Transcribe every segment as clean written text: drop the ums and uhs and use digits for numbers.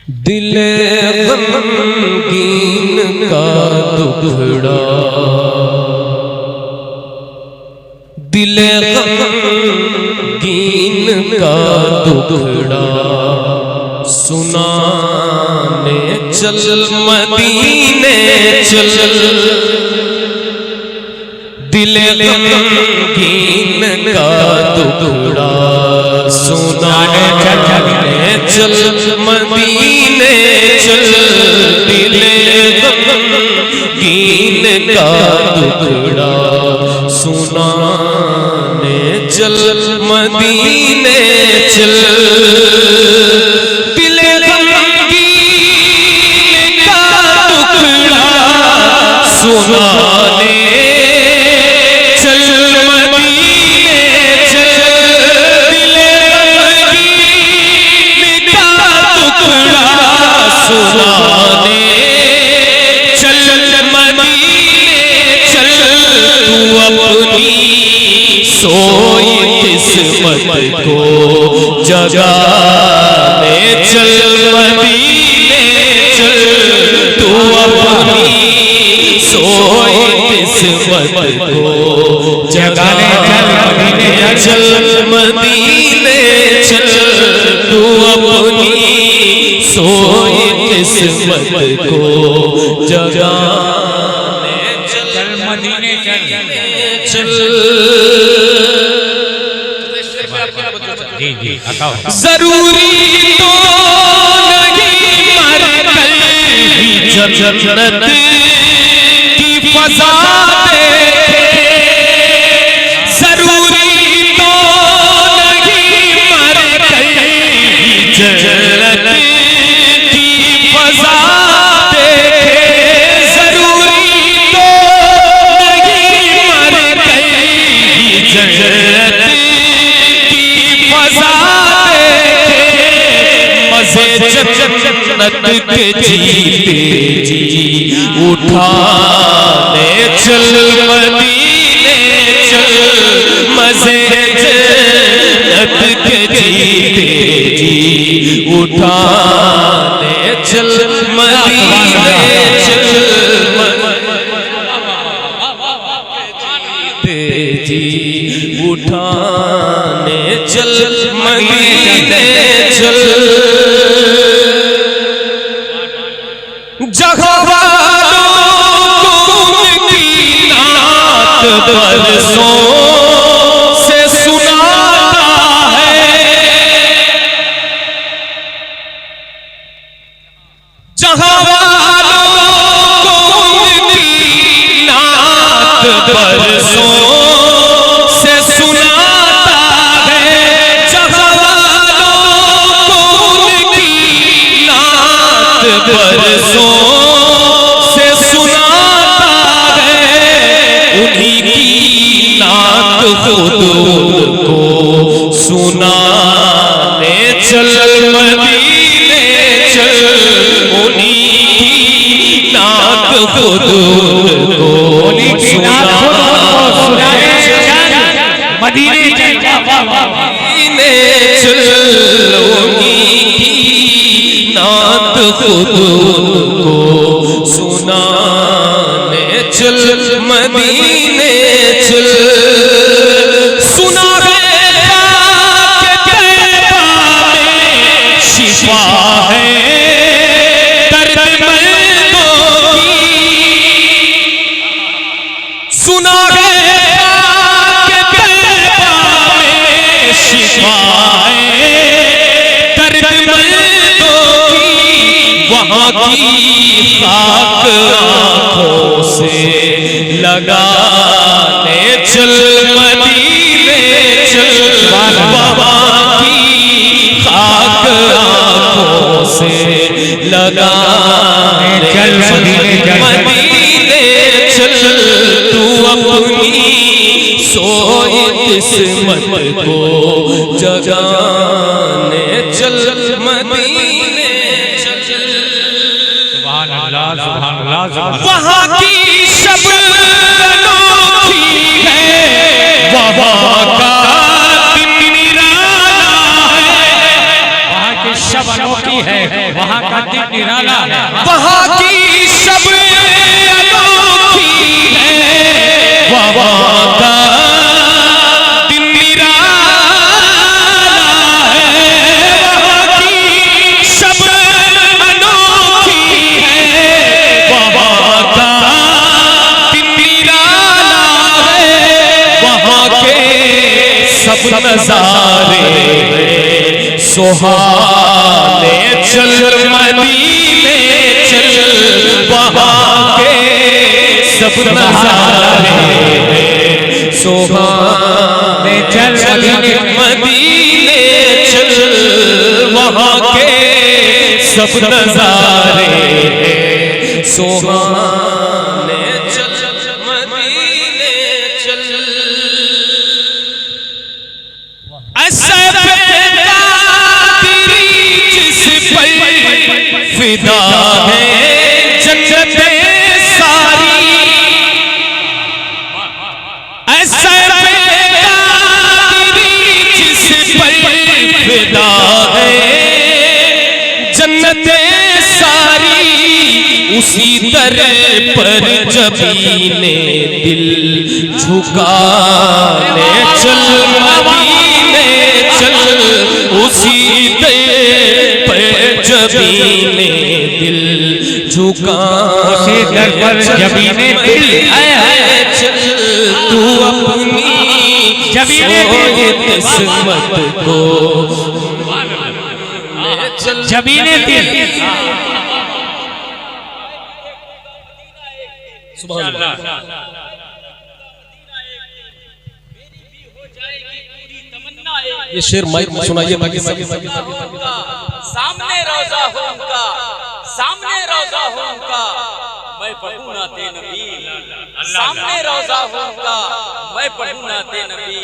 दिल गमगीन का दुखड़ा, दिल गमगीन का दुखड़ा सुनाने चल मदीने चल, दिल गमगीन का दुखड़ा सुनाने चल मदीने चल, दिल गमगीन का दुखड़ा सुनाने चल मदीने चल, दिल गमगीन का दुखड़ा सुनाने सोई किस्मत को जगाने चल मदीने चल, तू अपनी सोई किस्मत को जगाने चल मदीने चल, तू अपनी सोई किस्मत को जगाने चल मदीने चल। जरूरी तो नहीं मरकर ही जन्नत की फज़ा देखे, जरूरी तो नहीं मरकर ही जन्नत की फज़ा देखे, जरूरी तो नहीं मरकर ही जन्नत जन्नत के जीते जी उठाने चल मदीने चल, मज़े जन्नत के जीते जी उठाने चल मदीने चल, जी उठाने चल मदीने चल, जहाँ वालों को उनकी नात बरसों से सुनाता है, जहाँ वालों को उनकी नात बरसों से सुनाता है, जहाँ वालों को उनकी नात बरसों से सुनाता है, उन्हीं की नात खुद को सुनाने चल मदीने चल, उन्हीं की नात खुद को सुनाने चल मदीने चल, उन्हीं की नात खुद को सुनाने चल मदीने चल, सुना है कि तैबा में शिफा है दर्दमंदों की, सुना है कि तैबा में शिफा है दर्दमंदों की, वहाँ की खाक आँखों से लगाने चल मदीने चल, बाबा की खाक आँखों से लगाने चल मदीने चल, तू अपनी सोई किस्मत को जगाने चल मदीने चल। वहाँ की शब्द अनोखी है, वहाँ का दिन निराला है, वहाँ की शब्द अनोखी अनोखी है, वहाँ का दिन निराला है, वहाँ की सब अनोखी है, वहाँ का दिन निराला है, वहाँ की सब अनोखी है, वहाँ का दिन निराला है, वहाँ के सब नजारे सुहाने चल मदीने चल, वहाँ के सब नजारे सुहाने चल मदीने चल, वहाँ के सब नजारे सुहाने चल मदीने चल। फिदा है जन्नतें सारी, ऐसा जिस पर फिदा है जन्नतें सारी, उसी तरह पर जबीने दिल झुकाने चल मदीने चल, उसी तरह जबीने दिल झुकाने जबीने दिल चल, तू अपनी जबीने किस्मत को जबीने दिल। सुभान अल्लाह। ये शेर माइक में सुनाइए ताकि सब सामने रोजा हो उनका, सामने रोजा हो उनका, मैं पढ़ूं नाते नबी, सामने रोजा हो उनका, मैं पढ़ूं नाते नबी,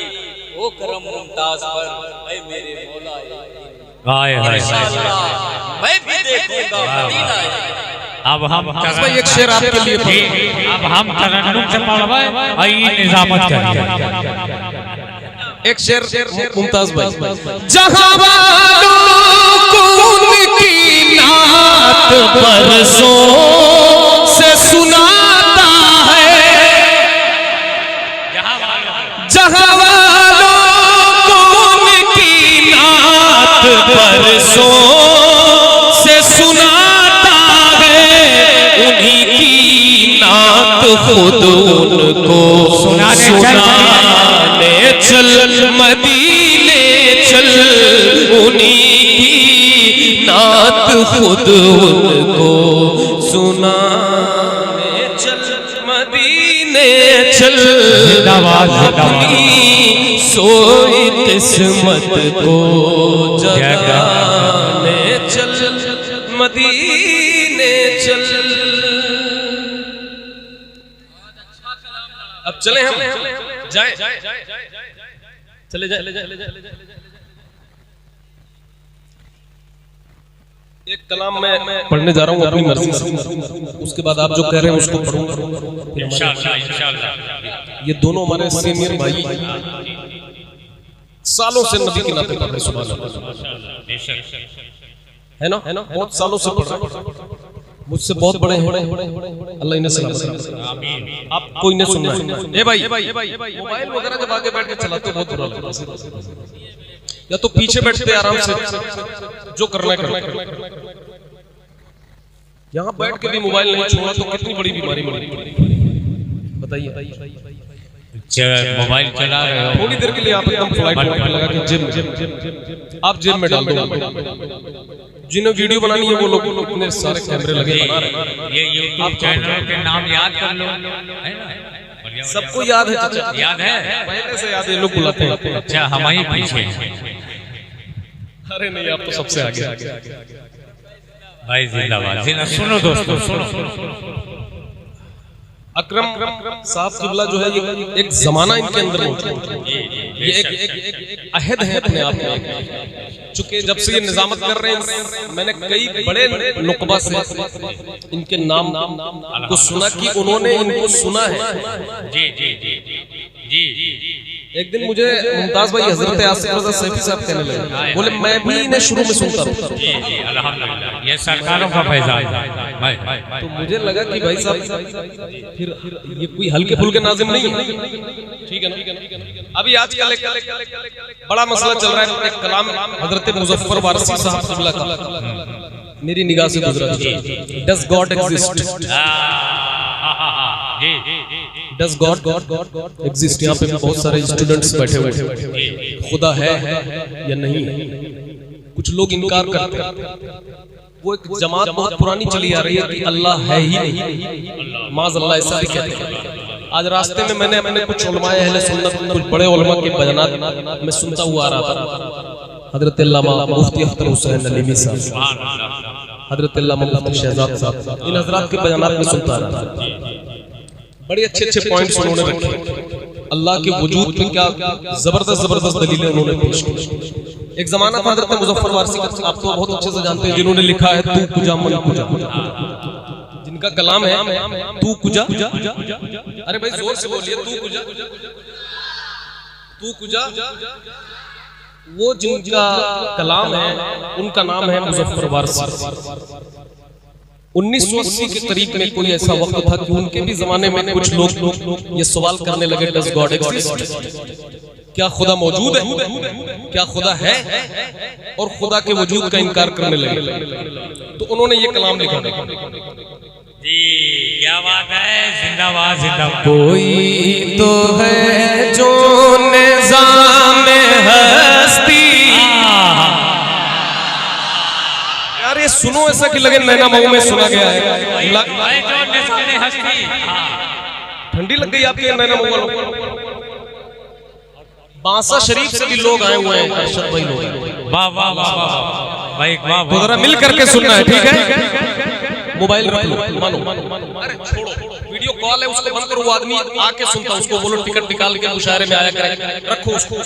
ओ करम मुमताज पर ऐ मेरे मौला, इंशाअल्लाह मैं भी देखूंगा मदीना। अब हम एक शेर आपके लिए, अब हम तरन्नुम से पढ़वाए और ये निजामत करिए। एक शेर मुमताज भाई। जहां वालों को उनकी नात बरसों से सुनाता है, जहां वालों को उनकी नात बरसों से सुनाता है, उन्हीं की नात खुद उनको सुनाने चल मदीने चल, उन्हीं की नात खुद उनको सुनाने चल मदीने चल, अपनी सोई किस्मत को जगाने चल मदीने चल। अब चले हम जाए, चले जाए। एक कलाम मैं पढ़ने जा रहा हूँ अपनी मर्जी से, उसके बाद आप जो कह रहे हैं उसको पढ़ूंगा इंशाअल्लाह। ये दोनों हमारे सीनियर भाई सालों से नबी के नाते पढ़ रहे, सुभान अल्लाह, है ना, बहुत सालों से पढ़ रहे, मुझसे बहुत बड़े हैं, अल्लाह इन्हें सलामत रखे। आपको इन्हें सुनना है। ए भाई मोबाइल वगैरह जब आगे बैठ के चलाते हो बहुत बुरा लगता है, या तो पीछे बैठते आराम से, जो करना है करना। यहाँ बैठ के भी मोबाइल नहीं छोड़ा तो कितनी बड़ी बीमारी मिलेगी, बताइए। मोबाइल चला रहे हो, थोड़ी देर के लिए आप एकदम फ्लाइट मोड पे लगा के जेब आप जेब में डाल दो। जिन्हें वीडियो बनानी है वो लोग इतने सारे कैमरे लगे बना रहे हैं। ये यूट्यूब चैनल के नाम याद कर लो, है ना, सबको याद है चाचा, याद है, पहले से याद है, लोग बुलाते हैं। अच्छा हम ही पीछे, अरे नहीं आप तो सबसे आगे भाई। जिंदाबाद, सुनो दोस्तों, सुनो। अकरम साहब किबला जो है ये एक जमाना इनके अंदर होता है, ये एक अहद है अपने आप में। चूंकि जब से ये निजामत कर रहे हैं, मैंने कई बड़े नुकबा से इनके नाम को सुना कि उन्होंने इनको सुना है। जी जी जी जी जी। एक दिन मुझे मुमताज भाई हजरत आसिफ रज़ा सैफी साहब कहने लगे, बोले मैं भी इन्हें शुरू में सुनता हूँ। जी जी अल्हम्दुलिल्लाह, ये सरकारों का फैजान है। तो मुझे लगा कि भाई साहब फिर ये कोई हल्के फुल्के नाज़िम नहीं है, ठीक है ना। अभी आजकल एक बड़ा मसला चल रहा है, एक कलाम हजरत मुज़फ्फर वारसी साहब क़िबला का मेरी निगाह से गुजरा, does God exist, does God exist. यहाँ पे बहुत सारे स्टूडेंट्स बैठे हुए, खुदा है या नहीं है, कुछ लोग इनकार करते हैं। वो एक जमात बहुत पुरानी चली आ रही है कि अल्लाह है ही नहीं, माज़अल्लाह ऐसा भी कहते हैं। आज रास्ते में मैंने अपने कुछ उलमाए अहले सुन्नत, कुछ बड़े उलमा के बयानात मैं सुनता हुआ आ रहा था। हजरत अल्लामा मुफ्ती अख्तर हुसैन नलीमी साहब, हजरत अल्लामा मुफ्ती शहजाद साहब, इन हजरात के बयानात में सुनता आ रहा था। बड़े अच्छे अच्छे पॉइंट्स उन्होंने रखे, अल्लाह के वजूद में क्या जबरदस्त दलीलें उन्होंने पेश की। एक जमाना था हजरत मुज़फ्फर वारसी का, आप तो बहुत अच्छे से जानते हैं, जिन्होंने लिखा है तू कुजा मन कुजा, जिनका कलाम है तू कुजा। अरे भाई जोर से बोलिए, तू कुजा, तू कुजा। वो जिनका कलाम है उनका नाम है मुज़फ्फर वारसी। 1980 के करीब में कोई ऐसा वक्त था कि उनके भी जमाने में कुछ लोग ये सवाल करने लगे, डज गॉड एग्जिस्ट, क्या खुदा मौजूद है, क्या खुदा है, और खुदा के वजूद का इनकार करने लगे। तो उन्होंने ये कलाम लिखा, जी क्या बात है, जिंदाबाद जिंदाबाद। कोई तो है जो निज़ाम हस्ती, यार ये सुनो ऐसा कि लगे नैना मऊ में सुना गया है। ठंडी लग गई आपके नैना मऊ वालों। बांसा शरीफ से भी लोग आए हुए हैं, अरशद भाई लोग। वाह वाह वाह वाह भाई, वाह तो जरा मिल करके सुनना है, ठीक है। मोबाइल रख लो, मानो। अरे छोड़ो, वीडियो कॉल है उसको बंद करो, वो आदमी आके सुनता, उसको बोलो टिकट निकाल के मुशायरे में आया करे, रखो उसको।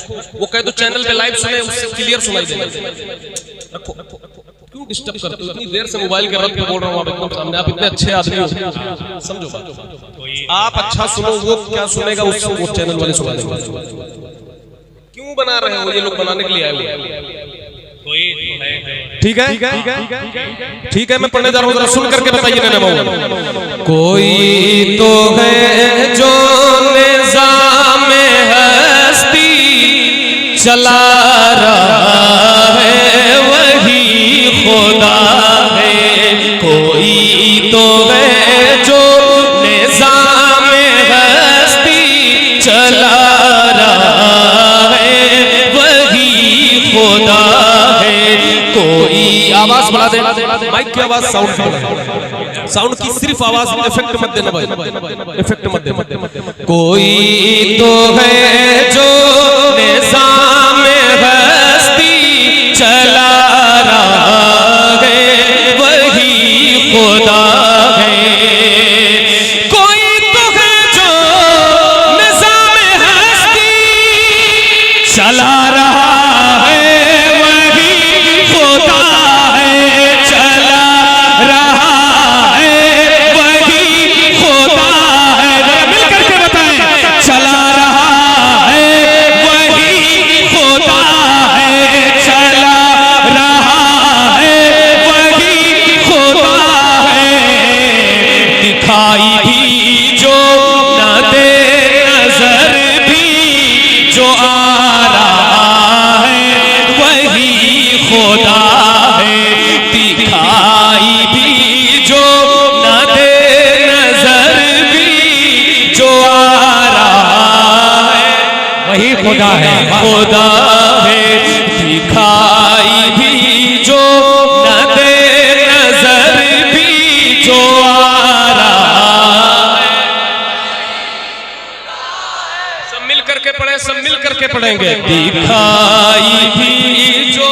वो कहे तो चैनल पे लाइव सुने, उससे क्लियर सुनाई देगा। रखो, क्यों डिस्टर्ब करते हो? इतनी देर से मोबाइल के रख के बोल रहा हूँ, आप एकदम सामने, आप इतने अच्छे आदमी हो, समझो। आप अच्छा सुनो, वो क्या सुनेगा उसको वो चैनल वाले सुना देंगे। क्यों बना रहे हो? ये लोग बनाने के लिए आए हुए। ठीक है, ठीक है, मैं पढ़ने जा रहा हूँ, जरा सुन करके बताइए ना बाबू। कोई तो है जो निज़ाम हस्ती चला रहा है, वही खुदा है। कोई तो है जो निज़ाम हस्ती चला रहा है, वही खुदा। कोई आवाज बढ़ा दे, माइक की आवाज, साउंड की सिर्फ आवाज, इफेक्ट मत देना भाई, इफेक्ट मत देना। कोई तो है जो निज़ाम हस्ती चला रहा है, वही खुदा है। कोई तो है जो निज़ाम हस्ती चला रहा है, खुदा है, खुदा है, दिखाई भी जो न दे, नजर भी जो आ रहा है। सब मिल करके पढ़े, सब मिल करके पढ़ेंगे। दिखाई भी जो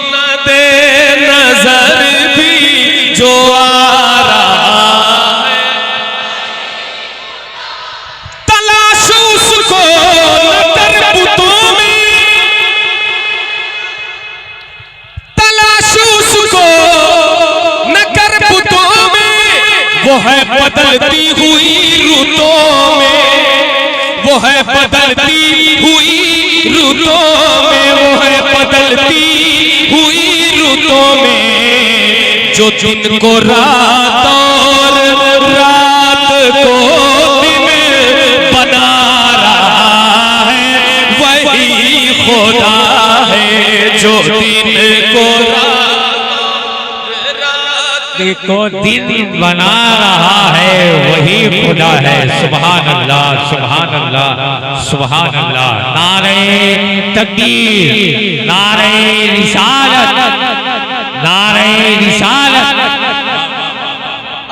न दे, नजर भी जो आ रहा है, तलाश उसको वो है बदलती हुई रुतों में, वो है है बदलती हुई रुतों में, वो है बदलती हुई रुतों में, जो दिन को रात और रात को दिन बना रहा है, वही खुदा है जो दिन को को दिन बना रहा है, वही खुदा है। सुभान अल्लाह, सुभान अल्लाह, सुभान अल्लाह। नारे तकबीर, नारे रिसालत, नारे रिसालत।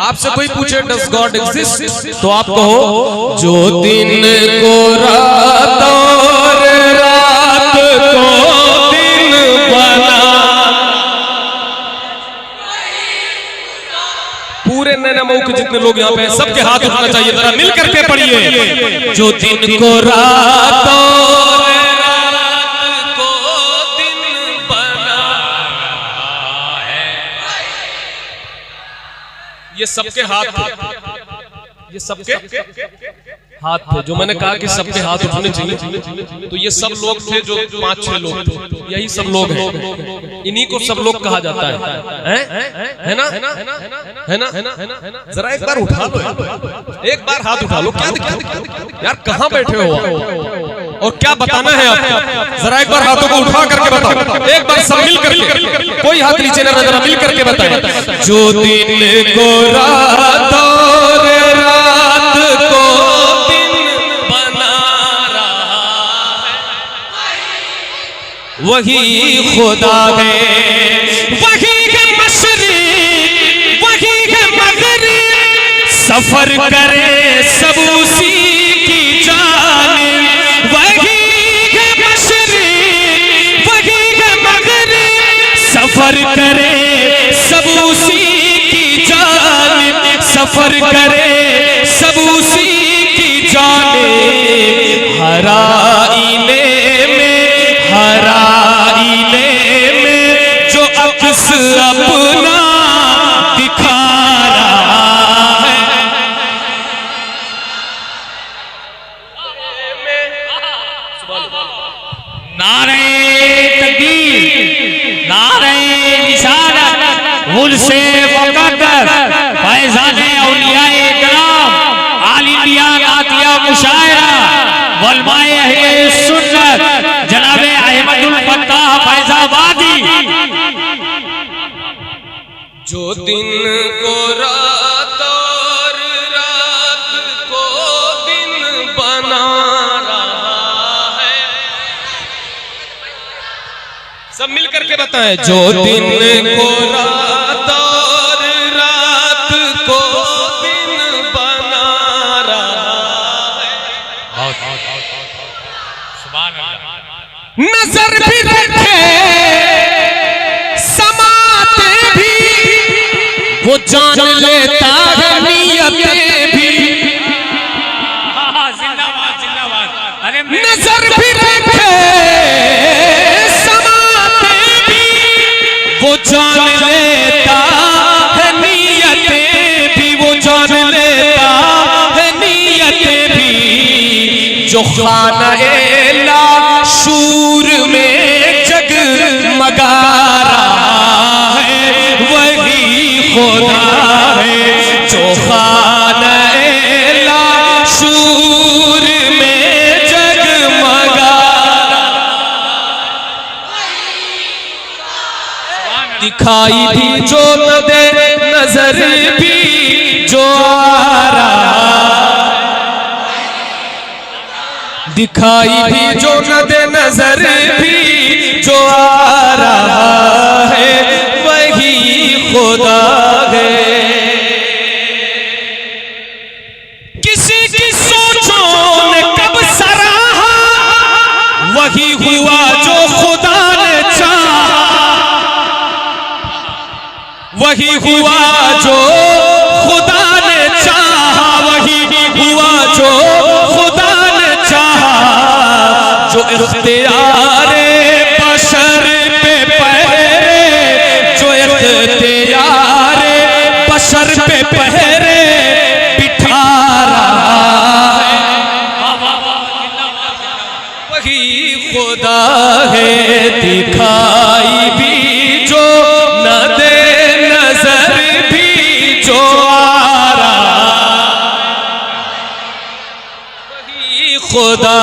आपसे कोई पूछे डज गॉड एग्जिस्ट, तो आप कहो जो दिन को रात और रात को दिन बना। पूरे नैना मऊ के जितने लोग यहाँ पे हैं, सबके हाथ उठाना चाहिए, जरा मिल करके पढ़िए। जो दिन को रात और रात को दिन बना है। ये सबके हाथ थे, ये सबके हाथ थे। जो मैंने कहा कि सबके हाथ उठाने चाहिए, तो ये सब लोग थे, जो 5-6 लोग थे, यही सब लोग हैं। इन्हीं को सब लोग कहा जाता है ना, है ना? जरा एक बार उठा लो, एक बार हाथ उठा लो। क्या दिक्कत यार, कहाँ बैठे हो और क्या बताना है आपको? जरा एक बार हाथों को उठा करके बताओ, एक बार सब मिल करके, कोई हाथ नीचे ना, जरा मिल करके बताएं। जो दिन को रात और रात को दिन बना रहा है, वही खुदा है, वही है मशरिक, वही है मगरिब, सफर करे सब उसी की जानिब। वही है मशरिक, वही है मगरिब, सफर करे सब उसी की जानिब, सफर करे सब उसी की जानिब। हर आईने में जो अक्स अपना दिखा रहा है, नारे तकबीर, नारे रिसालत, मुल्से मुक़द्दर, फैज़ाने औलियाए किराम, आलिमिया नातिया मुशायरा, वलमाए अहले सुन्नत, जनाबे अहमदुल फत्ताह फैज़ाबादी। जो दिन को रात और रात को दिन बना रहा है, सब मिल करके बताएं। जो दिन को रात और रात को दिन बना रहा है, सुभान अल्लाह। नजर भी रखे समाते भी, वो जान लेता है नियतें भी। जिंदाबाद, जिंदाबाद। अरे नजर भी रखे समाते भी, वो जान लेता है नियतें भी, वो जान लेता है नियतें भी। जो खाना-ए-ला शूर में जगमगा रहा है, वही खुदा है जो खाना-ए-ला शूर में जगमगा। दिखाई भी जो न दे, नजर भी जो आ रहा, दिखाई भी जो न दे, नजर भी जो आ रहा है, वही खुदा है। किसी की सोचों ने कब सराहा, वही हुआ जो खुदा ने चाहा, वही हुआ जो खुदा ने चाहा, वही हुआ जो खुदा ने चाहा। जो इख्तियारे बशर पे पहरे, जो इख्तियारे बशर पे पहरे बिठा रहा है, खुदा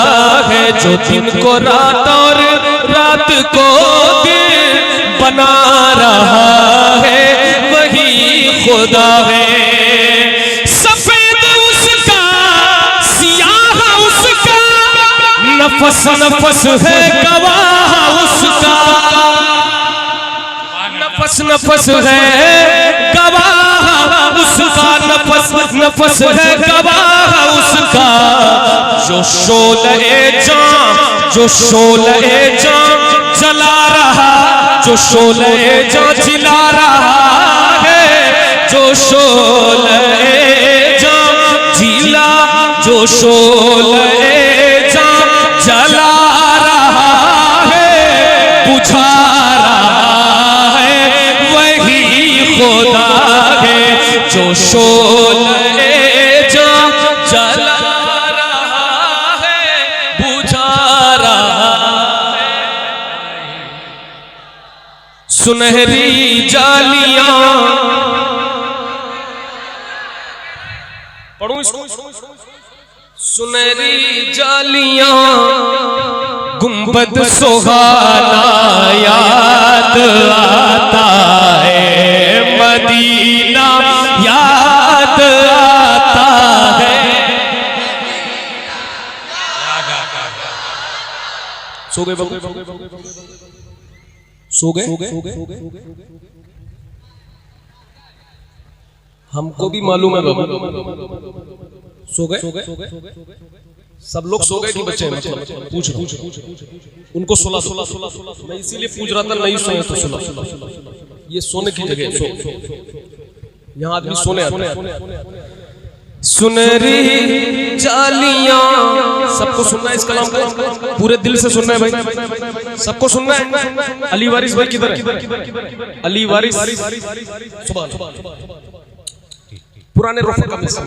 है जो दिन को रात और रात को दिन बना रहा है, वही खुदा है। सफेद उसका सियाह उसका, नफस नफस है गवाह उसका, नफस नफस है गवाह उसका, नफस नफस है गवाह उसका। जो शोले जान, जो शोले जान जला रहा, जो शोले जान जला रहा है, जो शोले जान जिला, जो शोले जान जला रहा है, बुझा खुदा है। जो शोले जान जला रहा है, बुझा रहा है। सुनहरी जालियां, पढ़ूं इसको? सुनहरी जालियां गुंबद सुहाना याद आता है, मदीना याद आता है। सो गए बाबू? सो गए? हमको भी मालूम है बाबू। सो गए? सब लोग सो गए कि बच्चे हैं? मतलब पूछ रहा हूं। उनको सुला दो। मैं इसीलिए पूछ रहा था, नहीं सोए तो सुला। ये सोने की जगह, सो। यहाँ आदमी सोने आते हैं। सुनहरी जालियां, सबको सुनना है इस कलाम को, पूरे दिल से सुनना है भाई, सबको सुनना है। अली वारिस भाई किधर है? अली वारिस, सुभान पुराने रोफे का मिसरा।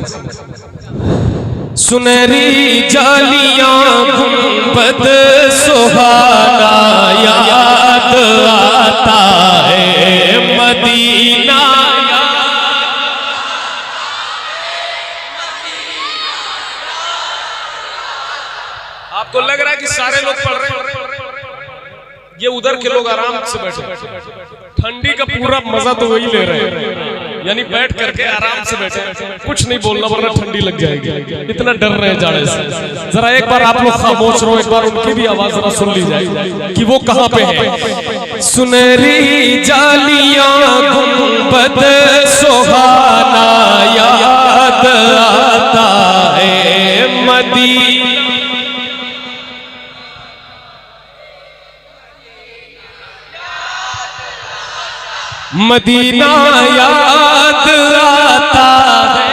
सुनहरी जालियां गुंबद सुहाना याद आता है, मदीना आपको लग रहा है कि सारे लोग पढ़ रहे हैं, ये उधर के लोग आराम से बैठे, ठंडी का पूरा मजा तो वही ले रहे हैं, यानी बैठ करके आराम से बैठे, कुछ नहीं बोलना वरना ठंडी लग जाएगी, इतना डर रहे हैं जाड़े से। जरा एक बार आप लोग खामोश रहो, एक बार उनकी भी आवाज जरा सुन ली जाए कि वो कहां पे है। सुनहरी जालियां गुंबद सुहाना याद आता है, मदीना मदीना याद आता है,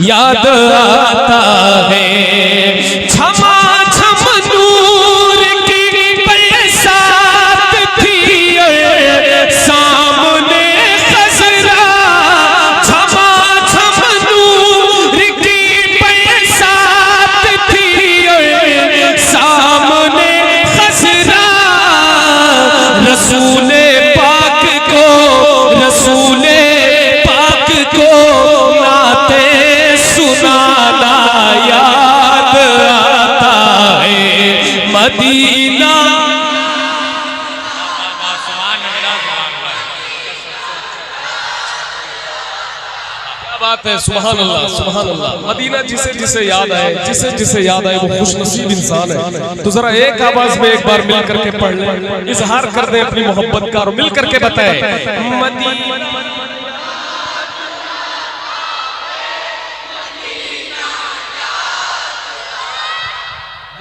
याद आता है। क्षमा क्षम नूर की बरसात थी सामने खजरा, क्षमा क्षम नूर की बरसात थी सामने खजरा। रसूले पाक को, रसूले पाक को नाते सुनाना याद आता है, मदीना क्या बात है। सुभान अल्लाह, सुभान अल्लाह। मदीना जिसे जिसे याद आए, जिसे जिसे याद आए वो खुशनसीब इंसान है। तो जरा एक आवाज में एक बार मिल करके पढ़ लें, इजहार कर दें अपनी मोहब्बत का और मिल करके बताएं मदीना।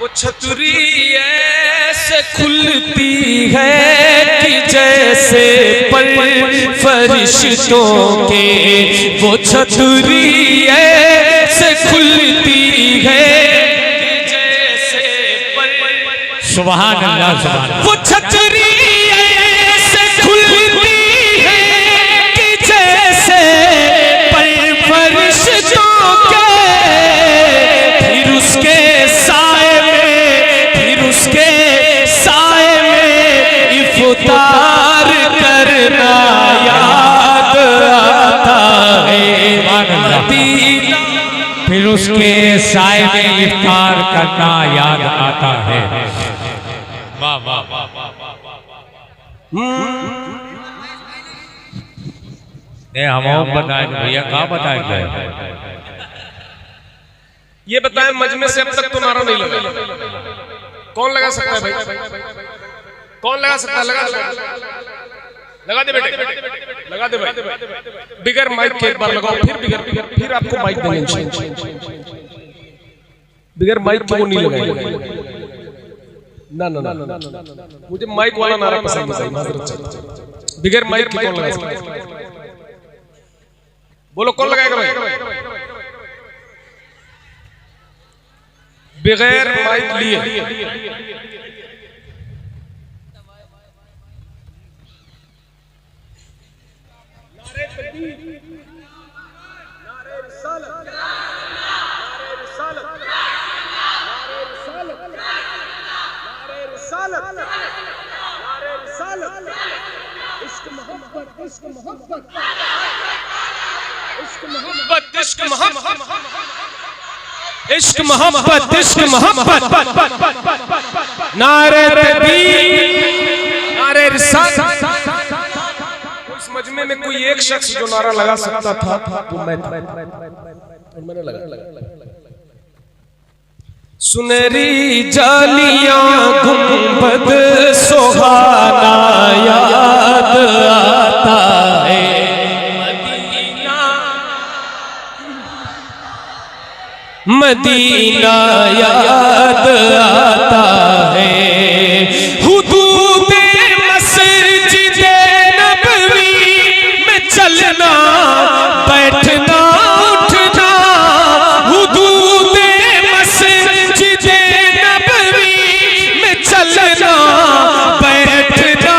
वो छतरी ऐसे खुलती है कि जैसे पर फरिश्तों के, वो छतरी ऐसे खुलती है कि जैसे पर। सुभान अल्लाह, सुभान अल्लाह। वो छतरी ऐसे खुलती है कि जैसे पर फरिश्तों के, फिर उसके इफ्तार करना याद आता है, मदीना। फिर उसके साए में इफ्तार करना याद आता है। वाह वाह वाह वाह हम बताए भैया कहाँ बताए गए? ये बताएं मजमे से अब तक तो नारा नहीं लगा। कौन लगा सकता है भाई? कौन लगा सकता है? लगा दे बेटे, लगा दे भाई। बिगर माइक के एक बार लगाओ, फिर आपको माइक देंगे। बिगर माइक के वो नहीं लगाएंगे। ना ना ना, मुझे माइक वाला नारा पसंद है। बिगर माइक के कौन लगा सकता है? बोलो कौन लगाएगा भाई? बगैर माइक लिए। इश्क मोहब्बत, इश्क मोहब्बत, नारे तकबीर, नारे रिसालत। उस मजमे में कोई एक शख्स जो नारा लगा सकता था वो मैं था, और मैंने लगा। सुनहरी जालियां गुंबद सुहाना याद आता है, मदीना याद आता है। हुदूदे मस्जिदे नबवी में चलना बैठना उठना, हुदूदे मस्जिदे नबवी में चलना बैठना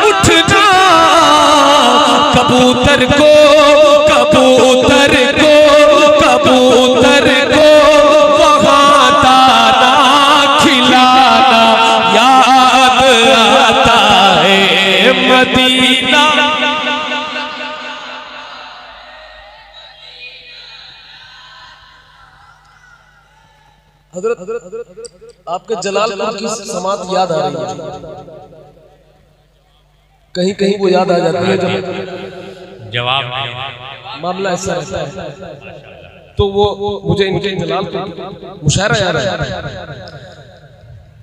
उठना। कबूतर को कबूतर को कबूतर को वहाँ दाना खिलाना याद आता है, मदीना। हजरत आपके जलालपुर की समात याद आ रही है। कहीं कहीं वो याद आ जाती है जब जवाब मामला ऐसा रहता है, तो वो मुझे इनके जलालपुर मुशायरा याद आया।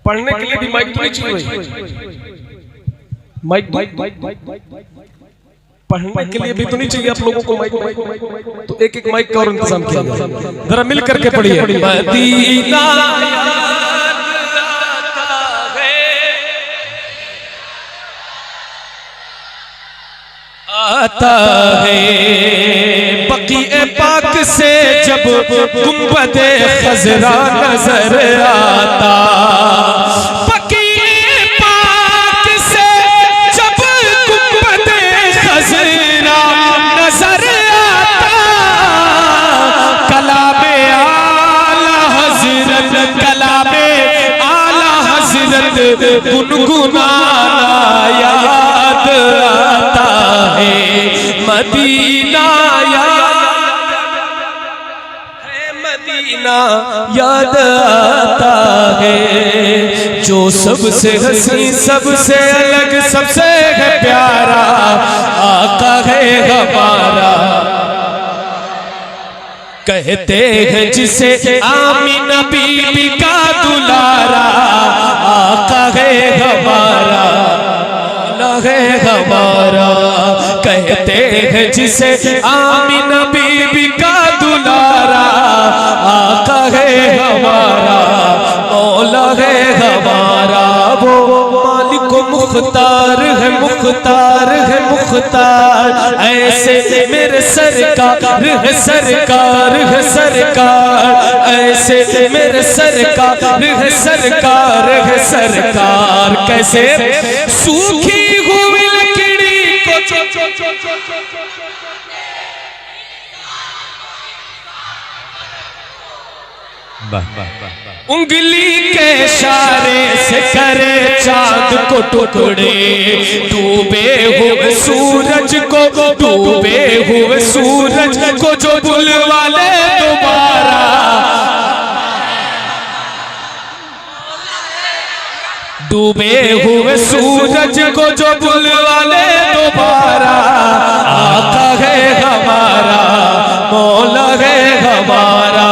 पढ़ने के लिए भी माइक तो नहीं चाहिए। माइक पढ़ने के लिए भी तो नहीं चाहिए आप लोगों को माइक। तो एक एक माइक का और इंतजाम किया जाए। जरा मिल करके पढ़िए। मदीना आता है, बक़ीए पाक से जब गुंबदे खज़रा नजर आता, बक़ीए पाक से जब गुंबदे खज़रा नजर आता, कलामे आला हज़रत, कलामे आला हज़रत गुनगुनाना याद आता है, मदीना याद आता है। जो सबसे हसी सबसे अलग सबसे है प्यारा आका है हमारा, कहते हैं जिसे आमीना बीबी का दुलारा आका है हमारा, है हमारा। कहते हैं जिसे आमीना बीबी का दुलारा आका है हमारा, मौला है हमारा। वो मालिक मुख्तार है, मुख्तार है मुख्तार, ऐसे मेरे सरकार है, सरकार है सरकार, ऐसे मेरे सरकार है, सरकार है सरकार। कैसे सूखी हुई लकड़ी को उंगली के इशारे से करे चांद को टुकड़े, डूबे हुए सूरज को, डूबे हुए सूरज को जो बुलवा ले दोबारा डूबे हुए सूरज को जो बुलवा ले दोबारा, आका है हमारा, मौला है हमारा।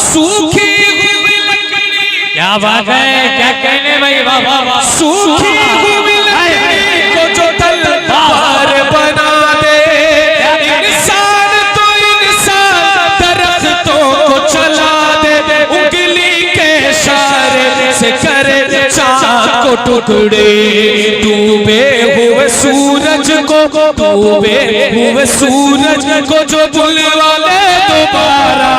सूखी हुई लकड़ी, क्या बात है, क्या कहने भाई, वाह वाह वाह। सूखी हुई लकड़ी को जो तलवार बना दे, इंसान तो इंसान दरख्तों को चला दे, उंगली के इशारे से करे चाँद को टुकड़े। डूबे हुए सूरज को, डूबे हुए सूरज को जो बुलवा ले दोबारा,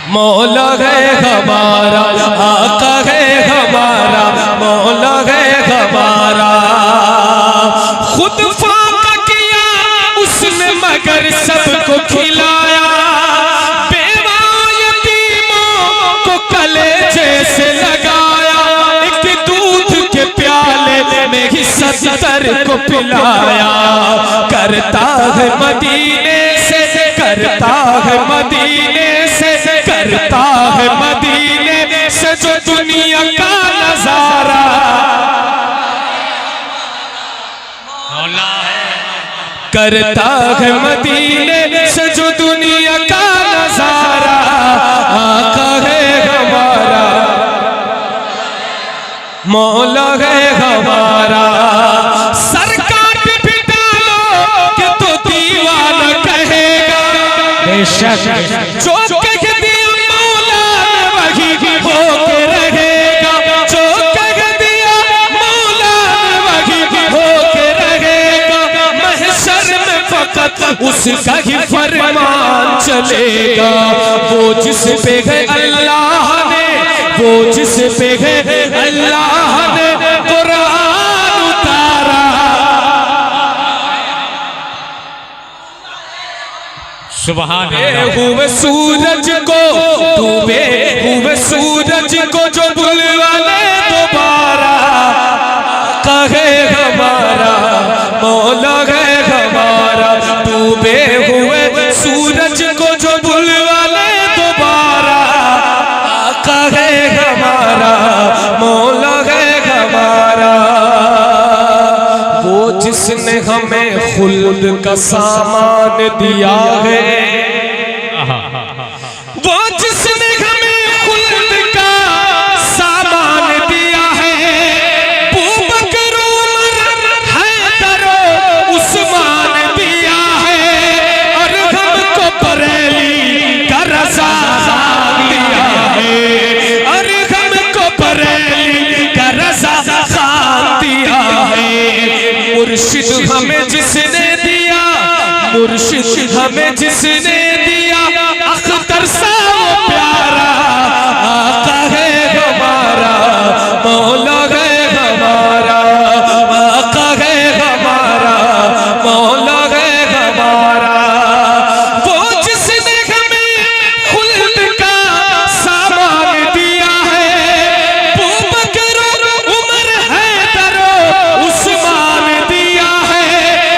मौला है हमारा, आका है हमारा, मौला है हमारा। खुद फाका किया उसने मगर सबको खिलाया, बेवा यतीमों को कलेजे से लगाया, एक दूध के प्याले में ही 70 को पिलाया। करता है मदीने से, करता है मदीने से, करता है मदीने से जो दुनिया का नजारा, करता है मदीने से जो दुनिया का नजारा। आका है हमारा, मौला है हमारा। सर काट भी डालो कि तो दीवाना कहेगा, बेशक जो कह दिया मौला वही होके रहेगा, जो कह दिया मौला वही होके रहेगा। महशर में फकत उसका ही फरमान चलेगा। वो जिस पे है अल्लाह ने, वो जिस पे है अल्लाह ने कुरान उतारा। सुभान डूबे अल्लाह। हुए सूरज को, डूबे हुए सूरज को जो बुलवा ले दोबारा, कहे हमारा, मौला है हमारा। डूबे हुए सूरज को जो बुलवा ले दोबारा, कहे हमारा, मौला है हमारा। वो जिसने हमें खुल्द का सामान दिया है, वो जिसने हमें खुल्द का सामान दिया है, बूबकर उमर हैदर उस्मान दिया है, और हमको बरेली का रज़ा खान दिया है, और हमको बरेली का रज़ा खान दिया है। मुर्शिद हमें जिसने दिया, मुर्शिद हमें जिसने दिया, अख्तर सा वो प्यारा। आका है हमारा, मौला है हमारा, आका है हमारा, मौला है हमारा। वो जिसने हमें खुल्द का सामान दिया है, बूबकर उमर हैदर उस्मान दिया है,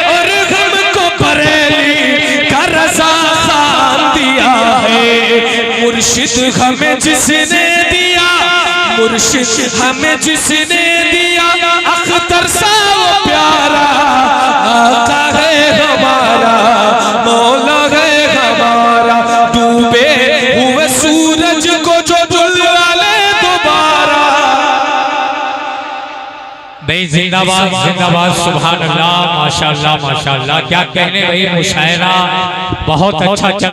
और हमको बरेली का रज़ा खान दिया है। मुर्शिद हमें जिसने दिया, मुर्शिद हमें जिसने दिया, अख्तर सा वो प्यारा। आका है हमारा, मौला है हमारा। डूबे हुए सूरज को जो बुलवा ले दोबारा। भाई जिंदाबाद जिंदाबाद, सुभान अल्लाह, माशाअल्लाह माशाअल्लाह। क्या कहने भाई, मुशायरा बहुत अच्छा चल